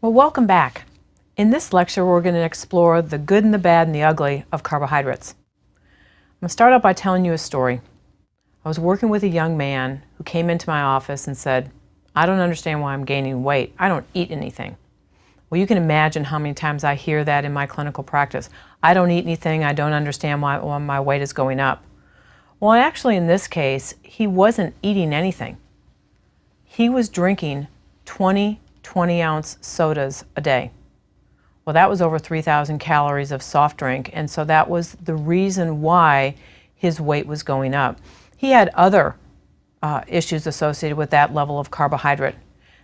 Well, welcome back. In this lecture, we're going to explore the good and the bad and the ugly of carbohydrates. I'm going to start out by telling you a story. I was working with a young man who came into my office and said, "I don't understand why I'm gaining weight. I don't eat anything." Well, you can imagine how many times I hear that in my clinical practice. I don't eat anything. I don't understand why my weight is going up. Well, actually, in this case, he wasn't eating anything. He was drinking 20-ounce sodas a day. Well, that was over 3,000 calories of soft drink, and so that was the reason why his weight was going up. He had other issues associated with that level of carbohydrate.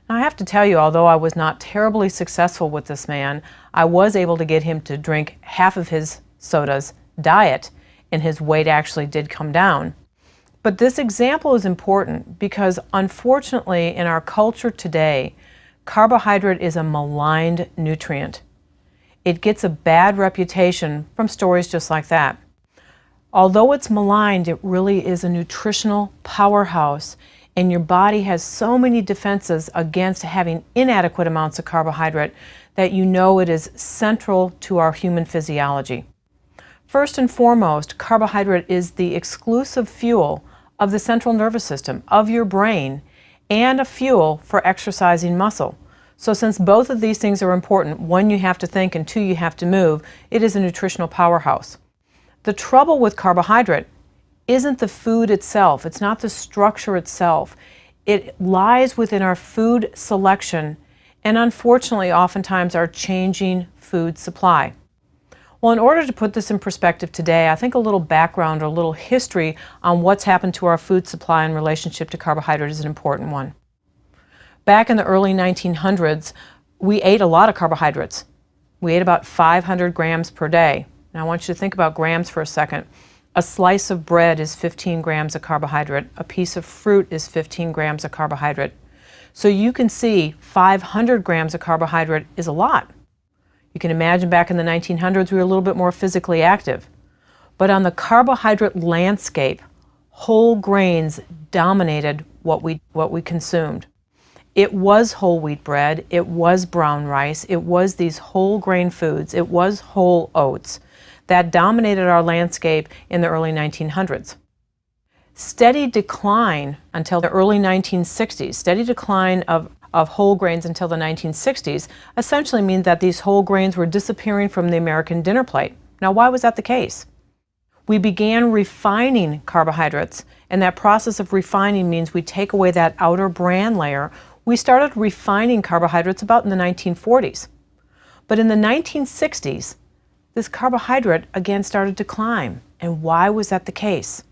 Now, I have to tell you, although I was not terribly successful with this man, I was able to get him to drink half of his sodas diet, and his weight actually did come down. But this example is important because, unfortunately, in our culture today, carbohydrate is a maligned nutrient. It gets a bad reputation from stories just like that. Although it's maligned, it really is a nutritional powerhouse, and your body has so many defenses against having inadequate amounts of carbohydrate that you know it is central to our human physiology. First and foremost, carbohydrate is the exclusive fuel of the central nervous system, of your brain, and a fuel for exercising muscle. So since both of these things are important, one, you have to think, and two, you have to move, it is a nutritional powerhouse. The trouble with carbohydrate isn't the food itself. It's not the structure itself. It lies within our food selection and, unfortunately, oftentimes our changing food supply. Well, in order to put this in perspective today, I think a little background or a little history on what's happened to our food supply in relationship to carbohydrate is an important one. Back in the early 1900s, we ate a lot of carbohydrates. We ate about 500 grams per day. Now I want you to think about grams for a second. A slice of bread is 15 grams of carbohydrate. A piece of fruit is 15 grams of carbohydrate. So you can see 500 grams of carbohydrate is a lot. You can imagine back in the 1900s we were a little bit more physically active. But on the carbohydrate landscape, whole grains dominated what we consumed. It was whole wheat bread, it was brown rice, it was these whole grain foods, it was whole oats that dominated our landscape in the early 1900s. Steady decline until the early 1960s, steady decline of whole grains until the 1960s essentially means that these whole grains were disappearing from the American dinner plate. Now, why was that the case? We began refining carbohydrates, and that process of refining means we take away that outer bran layer. We started refining carbohydrates about in the 1940s. But in the 1960s, this carbohydrate again started to climb. And why was that the case?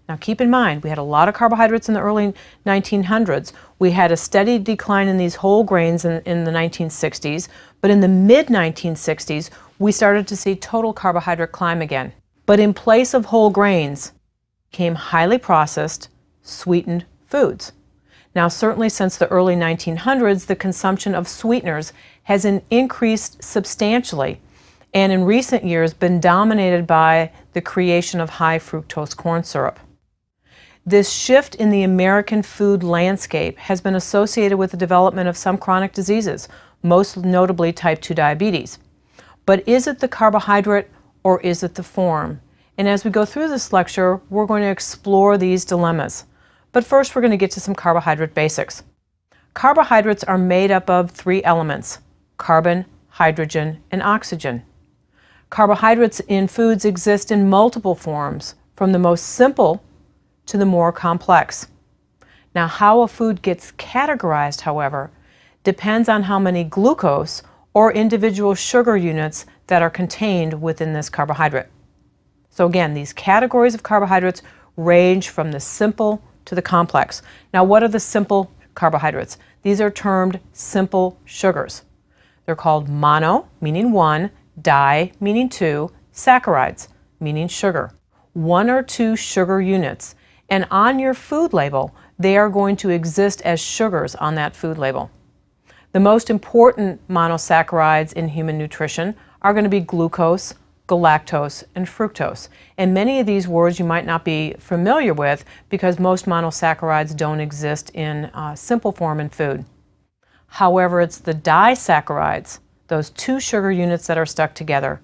Now keep in mind, we had a lot of carbohydrates in the early 1900s. We had a steady decline in these whole grains in the 1960s. But in the mid-1960s, we started to see total carbohydrate climb again. But in place of whole grains came highly processed, sweetened foods. Now, certainly since the early 1900s, the consumption of sweeteners has increased substantially, and in recent years been dominated by the creation of high fructose corn syrup. This shift in the American food landscape has been associated with the development of some chronic diseases, most notably type 2 diabetes. But is it the carbohydrate or is it the form? And as we go through this lecture, we're going to explore these dilemmas. But first, we're going to get to some carbohydrate basics. Carbohydrates are made up of three elements: carbon, hydrogen, and oxygen. Carbohydrates in foods exist in multiple forms, from the most simple to the more complex. Now, how a food gets categorized, however, depends on how many glucose or individual sugar units that are contained within this carbohydrate. So again, these categories of carbohydrates range from the simple to the complex. Now, what are the simple carbohydrates? These are termed simple sugars. They're called mono, meaning one, di, meaning two, saccharides, meaning sugar. One or two sugar units. And on your food label, they are going to exist as sugars on that food label. The most important monosaccharides in human nutrition are going to be glucose, galactose, and fructose. And many of these words you might not be familiar with because most monosaccharides don't exist in simple form in food. However, it's the disaccharides, those two sugar units that are stuck together,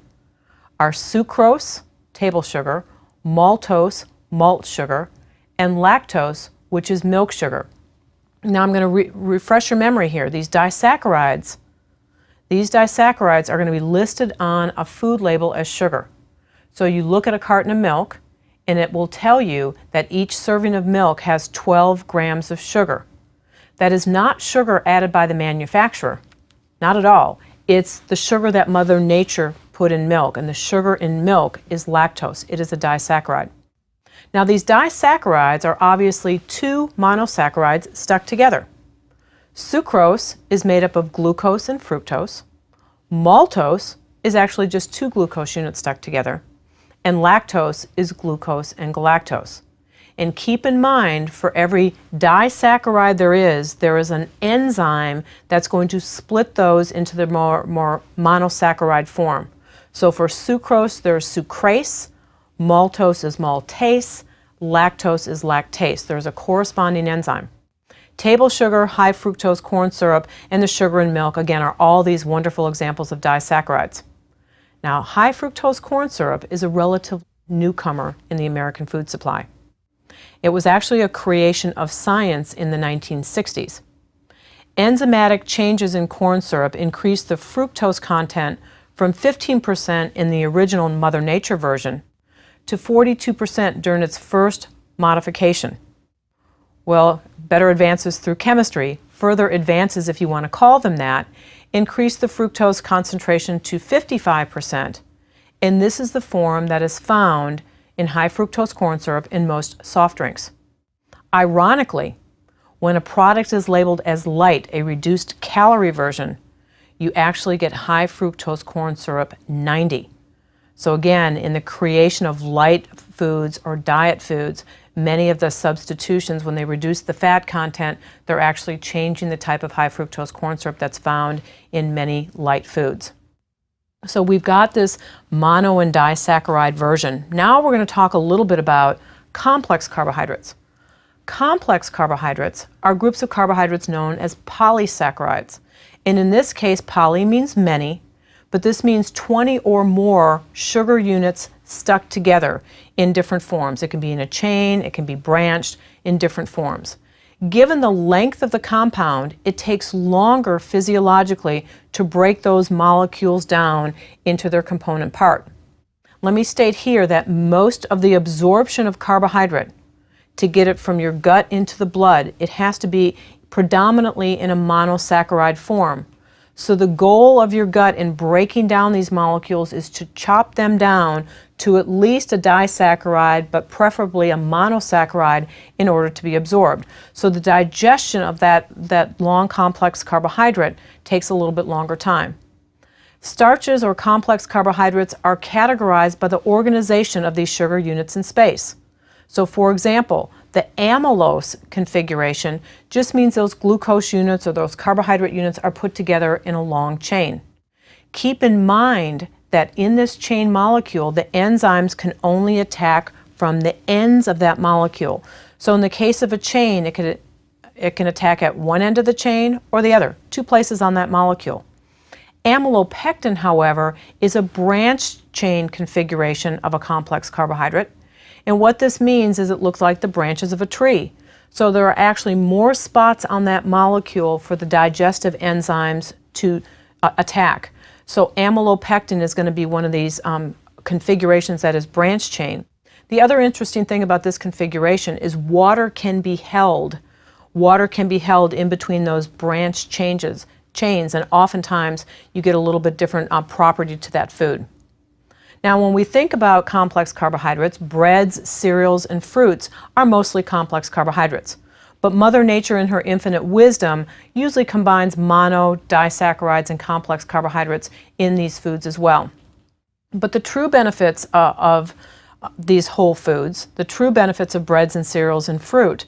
are sucrose, table sugar, maltose, malt sugar, and lactose, which is milk sugar. Now I'm going to refresh your memory here. These disaccharides are going to be listed on a food label as sugar. So you look at a carton of milk, and it will tell you that each serving of milk has 12 grams of sugar. That is not sugar added by the manufacturer, not at all. It's the sugar that Mother Nature put in milk, and the sugar in milk is lactose. It is a disaccharide. Now these disaccharides are obviously two monosaccharides stuck together. Sucrose is made up of glucose and fructose. Maltose is actually just two glucose units stuck together. And lactose is glucose and galactose. And keep in mind, for every disaccharide there is an enzyme that's going to split those into the more monosaccharide form. So for sucrose, there's sucrase, maltose is maltase, lactose is lactase. There's a corresponding enzyme. Table sugar, high fructose corn syrup, and the sugar in milk, again, are all these wonderful examples of disaccharides. Now, high fructose corn syrup is a relative newcomer in the American food supply. It was actually a creation of science in the 1960s. Enzymatic changes in corn syrup increased the fructose content from 15% in the original Mother Nature version to 42% during its first modification. Well, better advances through chemistry, further advances, if you want to call them that, increase the fructose concentration to 55%, and this is the form that is found in high fructose corn syrup in most soft drinks. Ironically, when a product is labeled as light, a reduced calorie version, you actually get high fructose corn syrup 90. So again, in the creation of light foods or diet foods, many of the substitutions, when they reduce the fat content, they're actually changing the type of high fructose corn syrup that's found in many light foods. So we've got this mono and disaccharide version. Now we're going to talk a little bit about complex carbohydrates. Complex carbohydrates are groups of carbohydrates known as polysaccharides. And in this case, poly means many, but this means 20 or more sugar units stuck together in different forms. It can be in a chain, it can be branched in different forms. Given the length of the compound, it takes longer physiologically to break those molecules down into their component part. Let me state here that most of the absorption of carbohydrate, to get it from your gut into the blood, it has to be predominantly in a monosaccharide form. So the goal of your gut in breaking down these molecules is to chop them down to at least a disaccharide, but preferably a monosaccharide in order to be absorbed. So the digestion of that long complex carbohydrate takes a little bit longer time. Starches or complex carbohydrates are categorized by the organization of these sugar units in space. So for example, the amylose configuration just means those glucose units or those carbohydrate units are put together in a long chain. Keep in mind that in this chain molecule, the enzymes can only attack from the ends of that molecule. So in the case of a chain, it can attack at one end of the chain or the other, two places on that molecule. Amylopectin, however, is a branched chain configuration of a complex carbohydrate. And what this means is it looks like the branches of a tree. So there are actually more spots on that molecule for the digestive enzymes to attack. So amylopectin is going to be one of these configurations that is branch chain. The other interesting thing about this configuration is water can be held. Water can be held in between those branch chains, and oftentimes you get a little bit different property to that food. Now, when we think about complex carbohydrates, breads, cereals, and fruits are mostly complex carbohydrates. But Mother Nature, in her infinite wisdom, usually combines mono, disaccharides, and complex carbohydrates in these foods as well. But the true benefits of these whole foods, the true benefits of breads and cereals and fruit,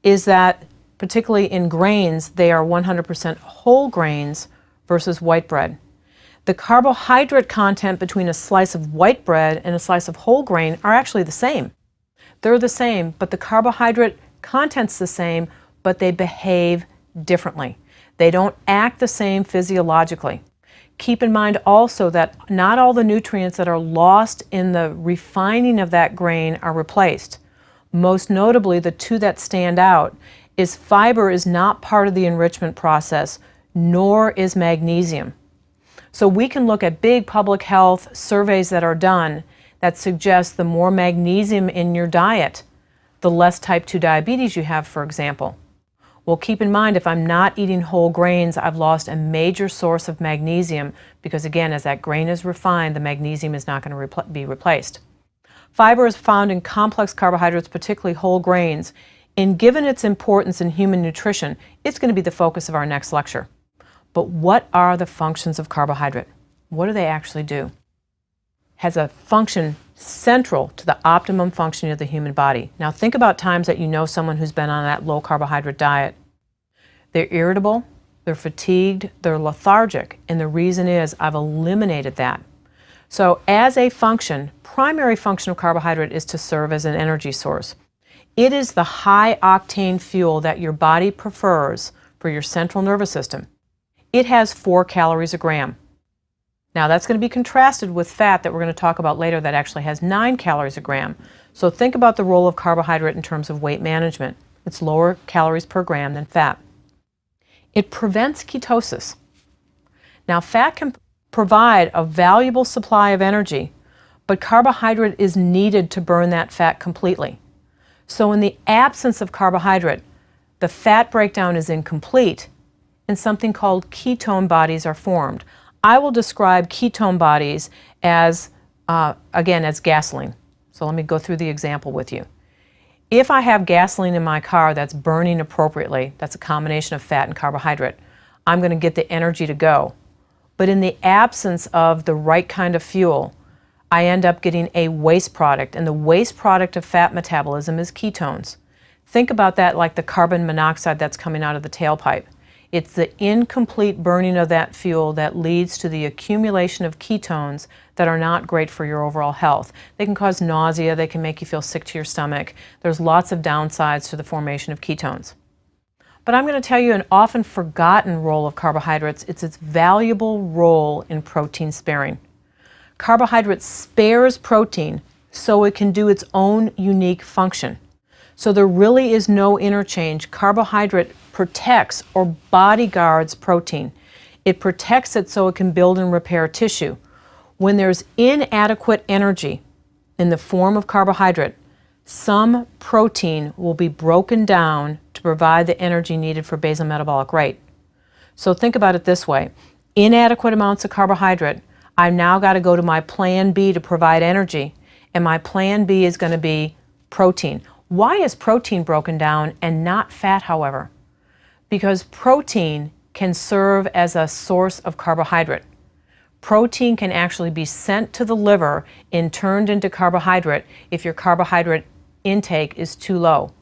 is that, particularly in grains, they are 100% whole grains versus white bread. The carbohydrate content between a slice of white bread and a slice of whole grain are actually the same. They're the same, but the carbohydrate content's the same, but they behave differently. They don't act the same physiologically. Keep in mind also that not all the nutrients that are lost in the refining of that grain are replaced. Most notably, the two that stand out is fiber is not part of the enrichment process, nor is magnesium. So we can look at big public health surveys that are done that suggest the more magnesium in your diet, the less type 2 diabetes you have, for example. Well, keep in mind, if I'm not eating whole grains, I've lost a major source of magnesium because, again, as that grain is refined, the magnesium is not going to be replaced. Fiber is found in complex carbohydrates, particularly whole grains, and given its importance in human nutrition, it's going to be the focus of our next lecture. But what are the functions of carbohydrate? What do they actually do? Has a function central to the optimum functioning of the human body. Now think about times that you know someone who's been on that low carbohydrate diet. They're irritable, they're fatigued, they're lethargic, and the reason is I've eliminated that. So as a function, primary function of carbohydrate is to serve as an energy source. It is the high octane fuel that your body prefers for your central nervous system. It has 4 calories a gram. Now that's going to be contrasted with fat that we're going to talk about later that actually has 9 calories a gram. So think about the role of carbohydrate in terms of weight management. It's lower calories per gram than fat. It prevents ketosis. Now fat can provide a valuable supply of energy, but carbohydrate is needed to burn that fat completely. So in the absence of carbohydrate, the fat breakdown is incomplete and something called ketone bodies are formed. I will describe ketone bodies as, again, as gasoline. So let me go through the example with you. If I have gasoline in my car that's burning appropriately, that's a combination of fat and carbohydrate, I'm going to get the energy to go. But in the absence of the right kind of fuel, I end up getting a waste product, and the waste product of fat metabolism is ketones. Think about that like the carbon monoxide that's coming out of the tailpipe. It's the incomplete burning of that fuel that leads to the accumulation of ketones that are not great for your overall health. They can cause nausea, they can make you feel sick to your stomach. There's lots of downsides to the formation of ketones. But I'm going to tell you an often forgotten role of carbohydrates. It's its valuable role in protein sparing. Carbohydrate spares protein so it can do its own unique function. So there really is no interchange. Carbohydrate protects or bodyguards protein. It protects it so it can build and repair tissue. When there's inadequate energy in the form of carbohydrate, some protein will be broken down to provide the energy needed for basal metabolic rate. So think about it this way. Inadequate amounts of carbohydrate, I've now got to go to my plan B to provide energy, and my plan B is going to be protein. Why is protein broken down and not fat, however? Because protein can serve as a source of carbohydrate. Protein can actually be sent to the liver and turned into carbohydrate if your carbohydrate intake is too low.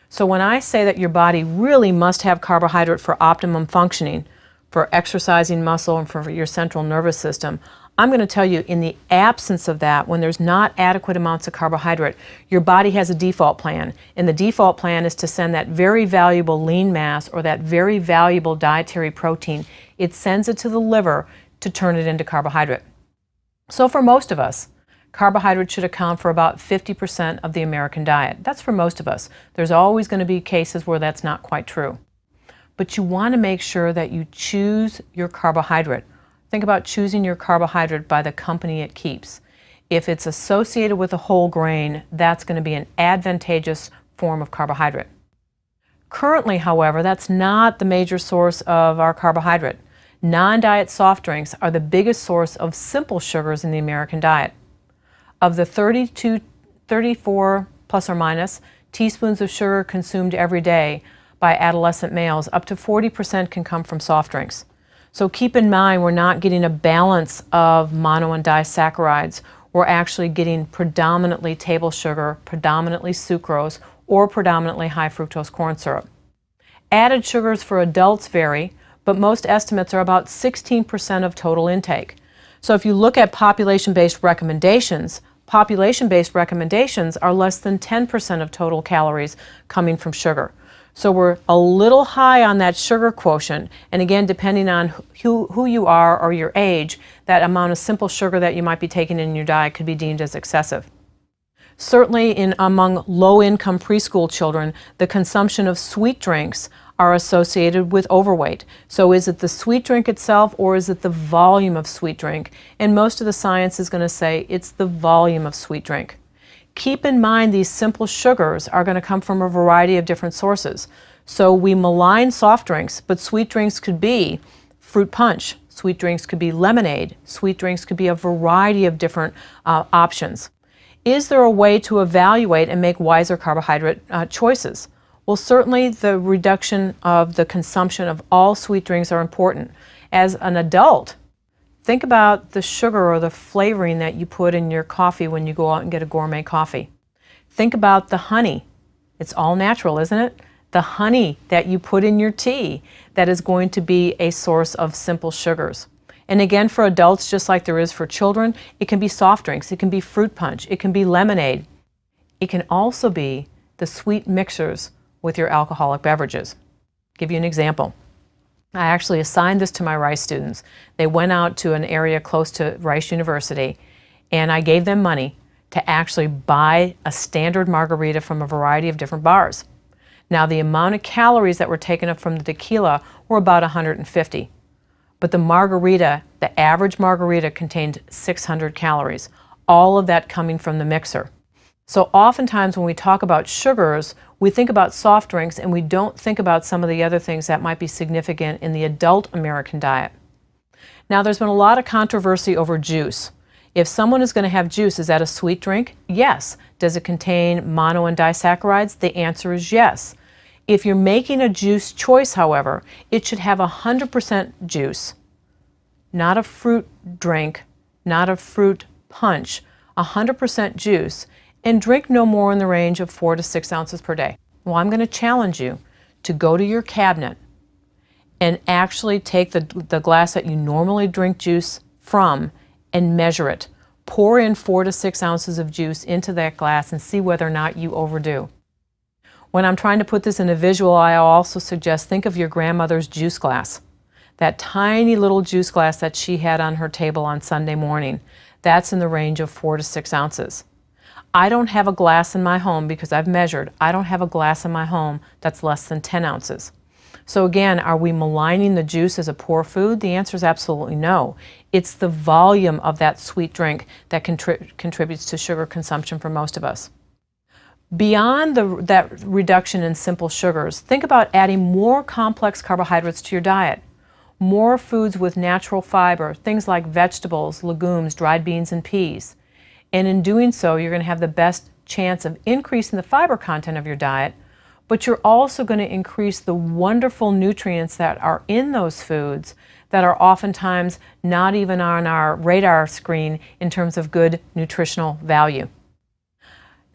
So when I say that your body really must have carbohydrate for optimum functioning, for exercising muscle and for your central nervous system, I'm going to tell you in the absence of that, when there's not adequate amounts of carbohydrate, your body has a default plan. And the default plan is to send that very valuable lean mass or that very valuable dietary protein, it sends it to the liver to turn it into carbohydrate. So for most of us, carbohydrate should account for about 50% of the American diet. That's for most of us. There's always going to be cases where that's not quite true. But you want to make sure that you choose your carbohydrate. Think about choosing your carbohydrate by the company it keeps. If it's associated with a whole grain, that's going to be an advantageous form of carbohydrate. Currently, however, that's not the major source of our carbohydrate. Non-diet soft drinks are the biggest source of simple sugars in the American diet. Of the 34 plus or minus teaspoons of sugar consumed every day by adolescent males, up to 40% can come from soft drinks. So keep in mind, we're not getting a balance of mono and disaccharides. We're actually getting predominantly table sugar, predominantly sucrose, or predominantly high fructose corn syrup. Added sugars for adults vary, but most estimates are about 16% of total intake. So if you look at population-based recommendations are less than 10% of total calories coming from sugar. So we're a little high on that sugar quotient, and again, depending on who you are or your age, that amount of simple sugar that you might be taking in your diet could be deemed as excessive. Certainly among low-income preschool children, the consumption of sweet drinks are associated with overweight. So is it the sweet drink itself, or is it the volume of sweet drink? And most of the science is going to say it's the volume of sweet drink. Keep in mind these simple sugars are going to come from a variety of different sources. So we malign soft drinks, but sweet drinks could be fruit punch, sweet drinks could be lemonade, sweet drinks could be a variety of different options. Is there a way to evaluate and make wiser carbohydrate choices? Well, certainly the reduction of the consumption of all sweet drinks are important. As an adult, think about the sugar or the flavoring that you put in your coffee when you go out and get a gourmet coffee. Think about the honey. It's all natural, isn't it? The honey that you put in your tea that is going to be a source of simple sugars. And again, for adults, just like there is for children, it can be soft drinks, it can be fruit punch, it can be lemonade. It can also be the sweet mixers with your alcoholic beverages. I'll give you an example. I actually assigned this to my Rice students. They went out to an area close to Rice University, and I gave them money to actually buy a standard margarita from a variety of different bars. Now, the amount of calories that were taken up from the tequila were about 150. But the margarita, the average margarita, contained 600 calories, all of that coming from the mixer. So oftentimes when we talk about sugars, we think about soft drinks and we don't think about some of the other things that might be significant in the adult American diet. Now, there's been a lot of controversy over juice. If someone is going to have juice, is that a sweet drink? Yes. Does it contain mono and disaccharides? The answer is yes. If you're making a juice choice, however, it should have 100% juice, not a fruit drink, not a fruit punch, 100% juice, and drink no more in the range of 4 to 6 ounces per day. Well, I'm going to challenge you to go to your cabinet and actually take the glass that you normally drink juice from and measure it. Pour in 4 to 6 ounces of juice into that glass and see whether or not you overdo. When I'm trying to put this in a visual, I also suggest think of your grandmother's juice glass. That tiny little juice glass that she had on her table on Sunday morning, that's in the range of 4 to 6 ounces. I don't have a glass in my home because I've measured. I don't have a glass in my home that's less than 10 ounces. So again, are we maligning the juice as a poor food? The answer is absolutely no. It's the volume of that sweet drink that contributes to sugar consumption for most of us. Beyond that reduction in simple sugars, think about adding more complex carbohydrates to your diet. More foods with natural fiber, things like vegetables, legumes, dried beans, and peas. And in doing so, you're going to have the best chance of increasing the fiber content of your diet, but you're also going to increase the wonderful nutrients that are in those foods that are oftentimes not even on our radar screen in terms of good nutritional value.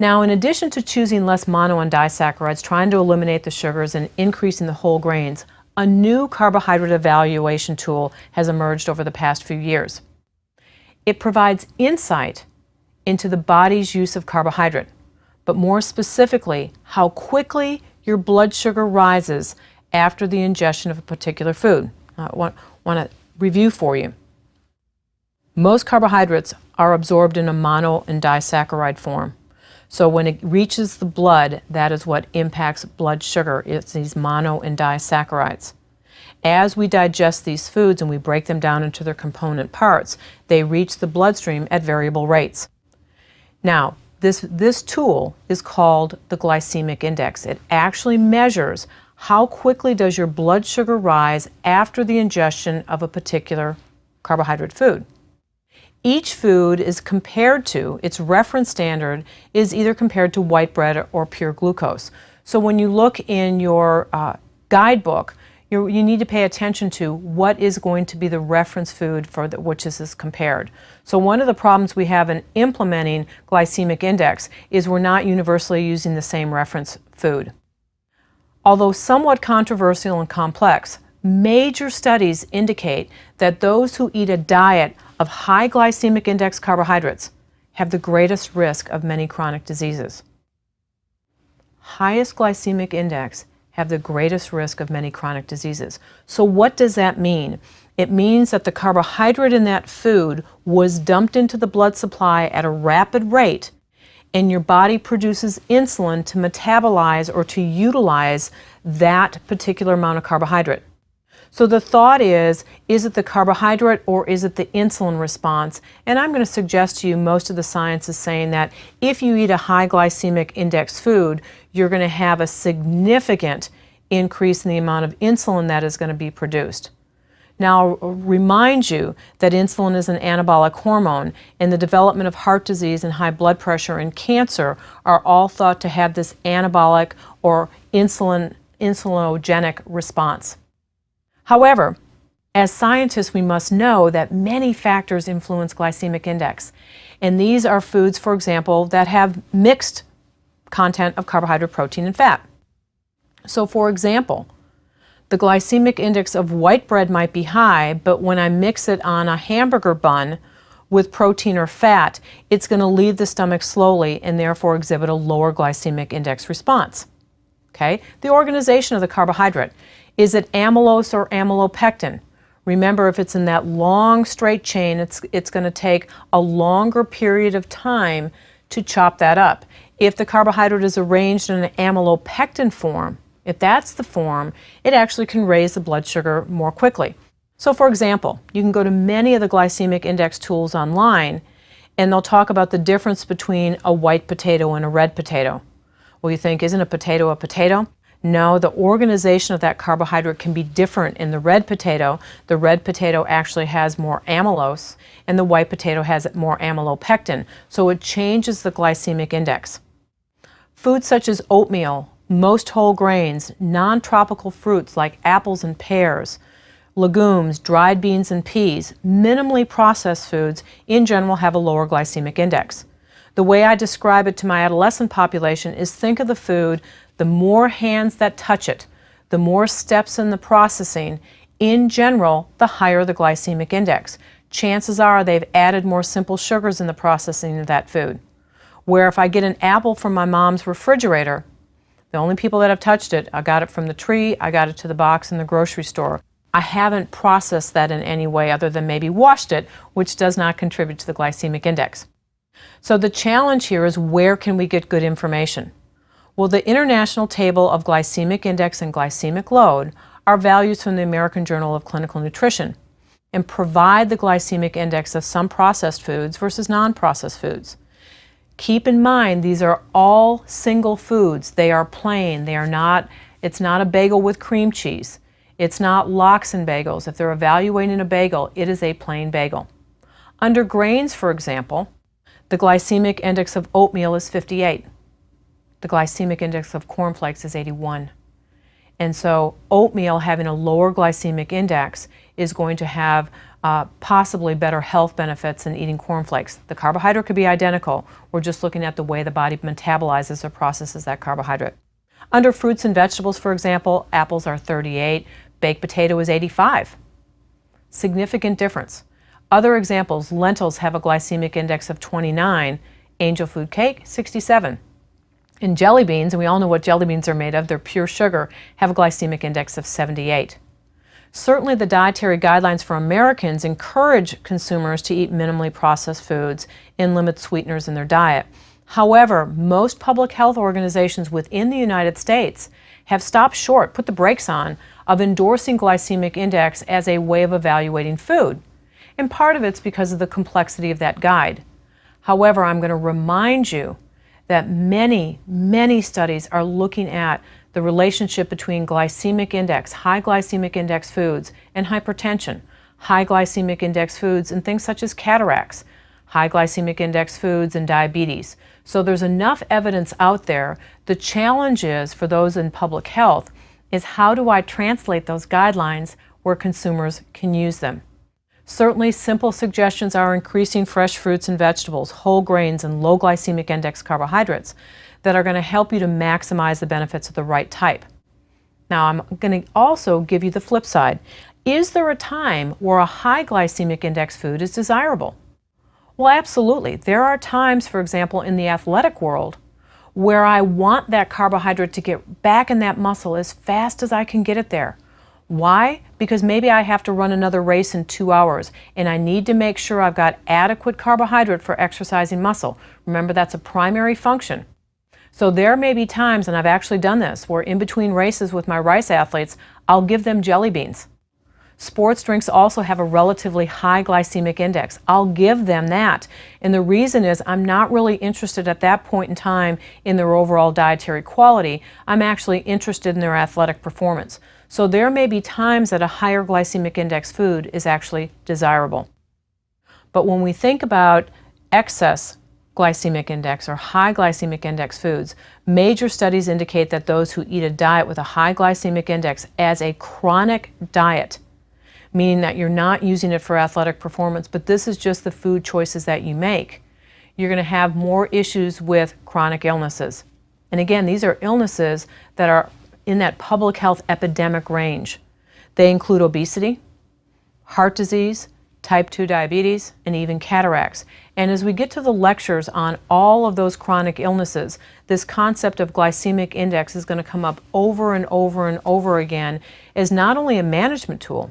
Now, in addition to choosing less mono and disaccharides, trying to eliminate the sugars and increasing the whole grains, a new carbohydrate evaluation tool has emerged over the past few years. It provides insight into the body's use of carbohydrate, but more specifically, how quickly your blood sugar rises after the ingestion of a particular food. I want to review for you. Most carbohydrates are absorbed in a mono and disaccharide form. So when it reaches the blood, that is what impacts blood sugar. It's these mono and disaccharides. As we digest these foods and we break them down into their component parts, they reach the bloodstream at variable rates. Now, this tool is called the glycemic index. It actually measures how quickly does your blood sugar rise after the ingestion of a particular carbohydrate food. Each food is compared to, its reference standard is either compared to white bread or pure glucose. So when you look in your guidebook, you need to pay attention to what is going to be the reference food for which this is compared. So one of the problems we have in implementing glycemic index is we're not universally using the same reference food. Although somewhat controversial and complex, major studies indicate that those who eat a diet of high glycemic index carbohydrates have the greatest risk of many chronic diseases. Highest glycemic index have the greatest risk of many chronic diseases. So what does that mean? It means that the carbohydrate in that food was dumped into the blood supply at a rapid rate, and your body produces insulin to metabolize or to utilize that particular amount of carbohydrate. So the thought is it the carbohydrate or is it the insulin response? And I'm going to suggest to you most of the science is saying that if you eat a high glycemic index food, you're going to have a significant increase in the amount of insulin that is going to be produced. Now, I'll remind you that insulin is an anabolic hormone, and the development of heart disease and high blood pressure and cancer are all thought to have this anabolic or insulinogenic response. However, as scientists, we must know that many factors influence glycemic index, and these are foods, for example, that have mixed content of carbohydrate, protein, and fat. So, for example, the glycemic index of white bread might be high, but when I mix it on a hamburger bun with protein or fat, it's going to leave the stomach slowly and therefore exhibit a lower glycemic index response. Okay? The organization of the carbohydrate. Is it amylose or amylopectin? Remember, if it's in that long straight chain, it's going to take a longer period of time to chop that up. If the carbohydrate is arranged in an amylopectin form, if that's the form, it actually can raise the blood sugar more quickly. So for example, you can go to many of the glycemic index tools online, and they'll talk about the difference between a white potato and a red potato. Well, you think, isn't a potato a potato? No, the organization of that carbohydrate can be different in the red potato. The red potato actually has more amylose, and the white potato has more amylopectin, so it changes the glycemic index. Foods such as oatmeal, most whole grains, non-tropical fruits like apples and pears, legumes, dried beans and peas, minimally processed foods in general have a lower glycemic index. The way I describe it to my adolescent population is think of the food, the more hands that touch it, the more steps in the processing, in general, the higher the glycemic index. Chances are they've added more simple sugars in the processing of that food. Where if I get an apple from my mom's refrigerator, the only people that have touched it, I got it from the tree, I got it to the box in the grocery store. I haven't processed that in any way other than maybe washed it, which does not contribute to the glycemic index. So the challenge here is, where can we get good information? Well, the International Table of Glycemic Index and Glycemic Load are values from the American Journal of Clinical Nutrition and provide the glycemic index of some processed foods versus non-processed foods. Keep in mind, these are all single foods. They are plain. It's not a bagel with cream cheese. It's not lox and bagels. If they're evaluating a bagel, it is a plain bagel. Under grains, for example, the glycemic index of oatmeal is 58. The glycemic index of cornflakes is 81. And so oatmeal having a lower glycemic index is going to have possibly better health benefits than eating cornflakes. The carbohydrate could be identical. We're just looking at the way the body metabolizes or processes that carbohydrate. Under fruits and vegetables, for example, apples are 38, baked potato is 85. Significant difference. Other examples, lentils have a glycemic index of 29, angel food cake, 67. And jelly beans, and we all know what jelly beans are made of, they're pure sugar, have a glycemic index of 78. Certainly the dietary guidelines for Americans encourage consumers to eat minimally processed foods and limit sweeteners in their diet. However, most public health organizations within the United States have stopped short, put the brakes on, of endorsing glycemic index as a way of evaluating food. And part of it's because of the complexity of that guide. However, I'm going to remind you that many, many studies are looking at the relationship between glycemic index, high glycemic index foods, and hypertension, high glycemic index foods and things such as cataracts, high glycemic index foods and diabetes. So there's enough evidence out there. The challenge is, for those in public health, is how do I translate those guidelines where consumers can use them? Certainly, simple suggestions are increasing fresh fruits and vegetables, whole grains, and low glycemic index carbohydrates that are going to help you to maximize the benefits of the right type. Now, I'm going to also give you the flip side. Is there a time where a high glycemic index food is desirable? Well, absolutely. There are times, for example, in the athletic world where I want that carbohydrate to get back in that muscle as fast as I can get it there. Why? Because maybe I have to run another race in 2 hours and I need to make sure I've got adequate carbohydrate for exercising muscle. Remember, that's a primary function. So there may be times, and I've actually done this, where in between races with my rice athletes, I'll give them jelly beans. Sports drinks also have a relatively high glycemic index. I'll give them that. And the reason is I'm not really interested at that point in time in their overall dietary quality. I'm actually interested in their athletic performance. So there may be times that a higher glycemic index food is actually desirable. But when we think about excess glycemic index or high glycemic index foods, major studies indicate that those who eat a diet with a high glycemic index as a chronic diet, meaning that you're not using it for athletic performance, but this is just the food choices that you make, you're going to have more issues with chronic illnesses. And again, these are illnesses that are in that public health epidemic range. They include obesity, heart disease, type 2 diabetes, and even cataracts. And as we get to the lectures on all of those chronic illnesses, this concept of glycemic index is going to come up over and over and over again as not only a management tool,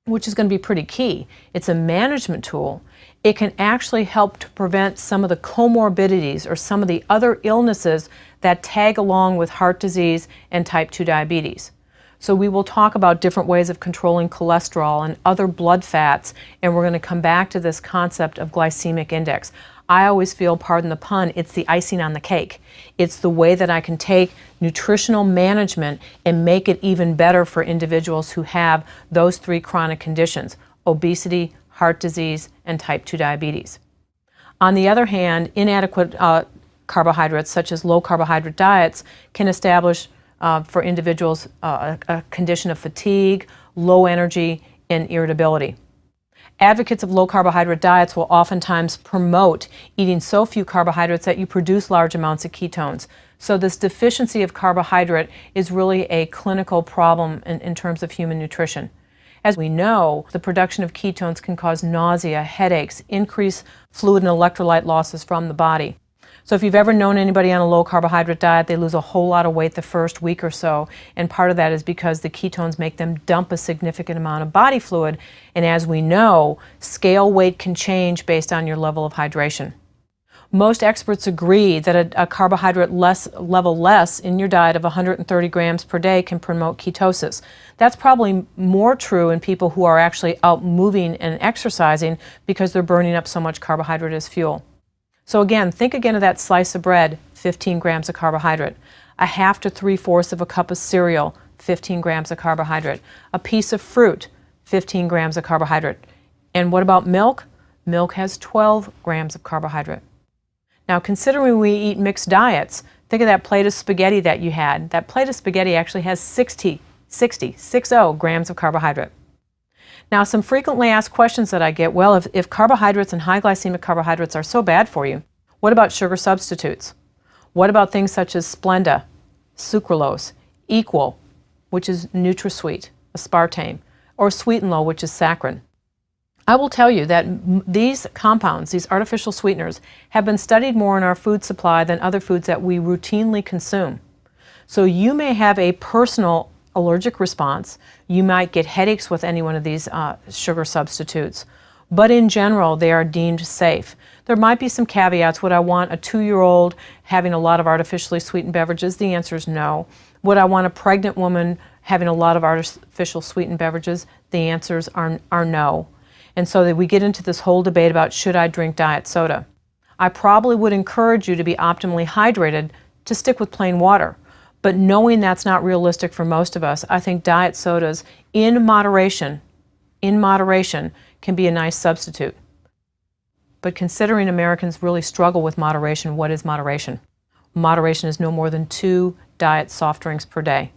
which is going to be pretty key. It's a management tool. It can actually help to prevent some of the comorbidities or some of the other illnesses that tag along with heart disease and type 2 diabetes. So we will talk about different ways of controlling cholesterol and other blood fats, and we're going to come back to this concept of glycemic index. I always feel, pardon the pun, it's the icing on the cake. It's the way that I can take nutritional management and make it even better for individuals who have those three chronic conditions: obesity, heart disease, and type 2 diabetes. On the other hand, inadequate carbohydrates, such as low carbohydrate diets, can establish for individuals a condition of fatigue, low energy, and irritability. Advocates of low carbohydrate diets will oftentimes promote eating so few carbohydrates that you produce large amounts of ketones. So this deficiency of carbohydrate is really a clinical problem in terms of human nutrition. As we know, the production of ketones can cause nausea, headaches, increase fluid and electrolyte losses from the body. So if you've ever known anybody on a low carbohydrate diet, they lose a whole lot of weight the first week or so, and part of that is because the ketones make them dump a significant amount of body fluid, and as we know, scale weight can change based on your level of hydration. Most experts agree that a carbohydrate level less in your diet of 130 grams per day can promote ketosis. That's probably more true in people who are actually out moving and exercising because they're burning up so much carbohydrate as fuel. So again, think again of that slice of bread, 15 grams of carbohydrate. A half to 3/4 of a cup of cereal, 15 grams of carbohydrate. A piece of fruit, 15 grams of carbohydrate. And what about milk? Milk has 12 grams of carbohydrate. Now, considering we eat mixed diets, think of that plate of spaghetti that you had. That plate of spaghetti actually has 60 grams of carbohydrate. Now, some frequently asked questions that I get, well, if carbohydrates and high glycemic carbohydrates are so bad for you, what about sugar substitutes? What about things such as Splenda, sucralose, Equal, which is NutraSweet, aspartame, or Sweet and Low, which is saccharin? I will tell you that these compounds, these artificial sweeteners, have been studied more in our food supply than other foods that we routinely consume. So you may have a personal allergic response. You might get headaches with any one of these sugar substitutes, but in general, they are deemed safe. There might be some caveats. Would I want a 2-year-old having a lot of artificially sweetened beverages? The answer is no. Would I want a pregnant woman having a lot of artificial sweetened beverages? The answers are no. And so that we get into this whole debate about should I drink diet soda. I probably would encourage you to be optimally hydrated to stick with plain water. But knowing that's not realistic for most of us, I think diet sodas in moderation can be a nice substitute. But considering Americans really struggle with moderation, what is moderation? Moderation is no more than 2 diet soft drinks per day.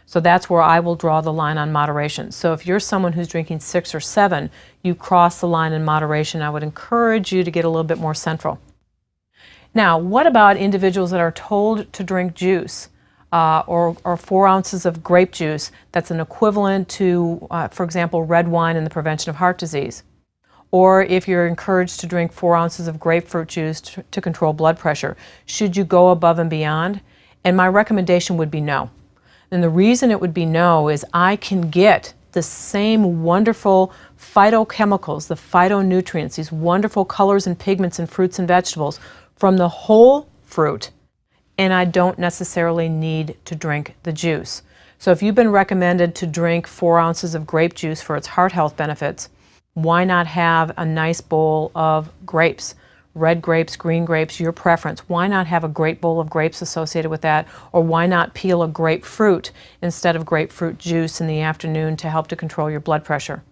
So that's where I will draw the line on moderation. So if you're someone who's drinking 6 or 7, you cross the line in moderation. I would encourage you to get a little bit more central. Now, what about individuals that are told to drink juice? Or 4 ounces of grape juice that's an equivalent to, for example, red wine in the prevention of heart disease. or if you're encouraged to drink 4 ounces of grapefruit juice to control blood pressure. Should you go above and beyond? And my recommendation would be no. And the reason it would be no is I can get the same wonderful phytochemicals, the phytonutrients, these wonderful colors and pigments in fruits and vegetables from the whole fruit, and I don't necessarily need to drink the juice. So if you've been recommended to drink 4 ounces of grape juice for its heart health benefits, why not have a nice bowl of grapes? Red grapes, green grapes, your preference. Why not have a great bowl of grapes associated with that? Or why not peel a grapefruit instead of grapefruit juice in the afternoon to help to control your blood pressure?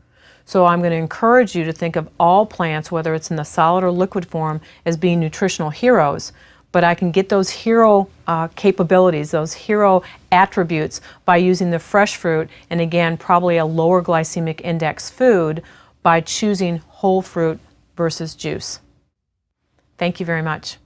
So I'm going to encourage you to think of all plants, whether it's in the solid or liquid form, as being nutritional heroes. But I can get those hero capabilities, those hero attributes by using the fresh fruit, and again, probably a lower glycemic index food by choosing whole fruit versus juice. Thank you very much.